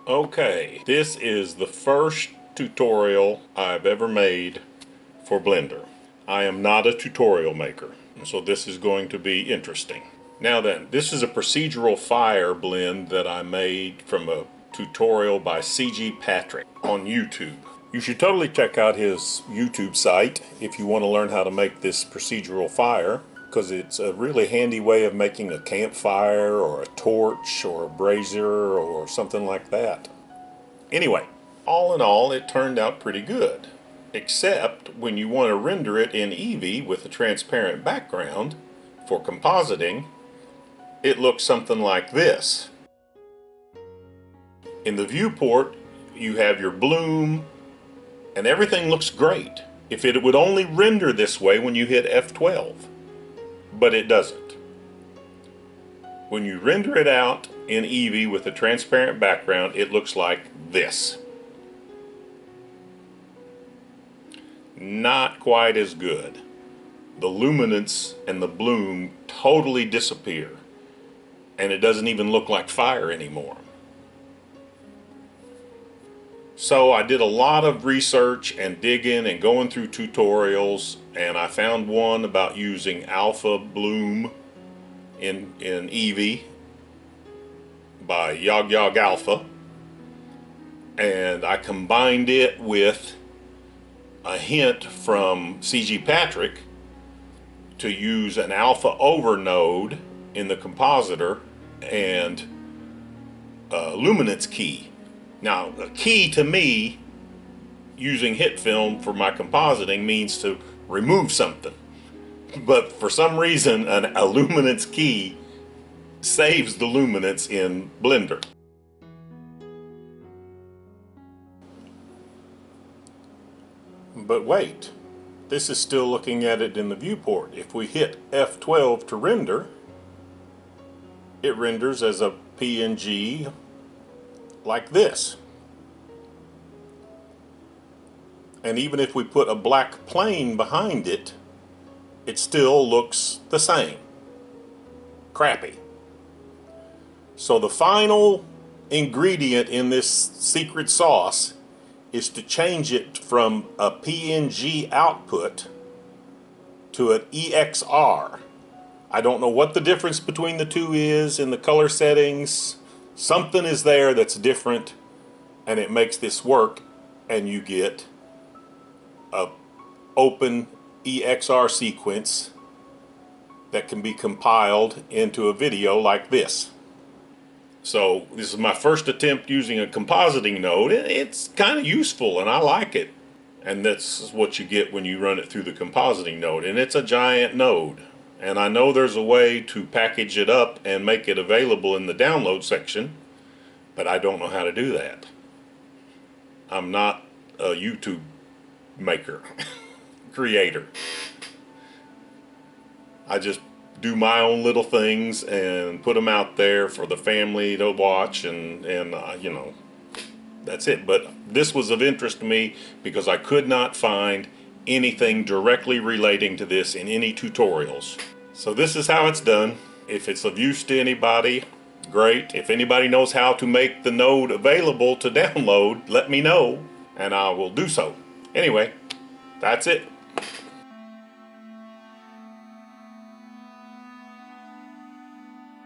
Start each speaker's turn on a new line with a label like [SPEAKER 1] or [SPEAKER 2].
[SPEAKER 1] Okay, this is the first tutorial I've ever made for Blender. I am not a tutorial maker, so this is going to be interesting. Now then, this is a procedural fire blend that I made from a tutorial by Patrick on YouTube. You should totally check out his YouTube site if you want to learn how to make this procedural fire, because it's a really handy way of making a campfire or a torch or a brazier or something like that. Anyway, all in all, it turned out pretty good, except when you want to render it in Eevee with a transparent background for compositing, it looks something like this. In the viewport, you have your bloom, and everything looks great if it would only render this way when you hit F12. But it doesn't. When you render it out in Eevee with a transparent background, it looks like this. Not quite as good. The luminance and the bloom totally disappear, and it doesn't even look like fire anymore. So I did a lot of research and digging and going through tutorials, and I found one about using alpha bloom in Eevee by YogYog Alpha, and I combined it with a hint from Patrick to use an alpha over node in the compositor and a luminance key. Now, a key to me, using hit film for my compositing, means to remove something. But for some reason, a luminance key saves the luminance in Blender. But wait, this is still looking at it in the viewport. If we hit F12 to render, it renders as a PNG like this. And even if we put a black plane behind it, it still looks the same. Crappy. So the final ingredient in this secret sauce is to change it from a PNG output to an EXR. I don't know what the difference between the two is in the color settings. Something is there that's different, and it makes this work, and you get a open EXR sequence that can be compiled into a video like this. So this is my first attempt using a compositing node. It's kind of useful, and I like it. And that's what you get when you run it through the compositing node, and it's a giant node. And I know there's a way to package it up and make it available in the download section, but I don't know how to do that. I'm not a YouTube maker, creator. I just do my own little things and put them out there for the family to watch, and you know, that's it. But this was of interest to me because I could not find anything directly relating to this in any tutorials. So this is how it's done. If it's of use to anybody, great. If anybody knows how to make the node available to download, let me know and I will do so. Anyway, that's it.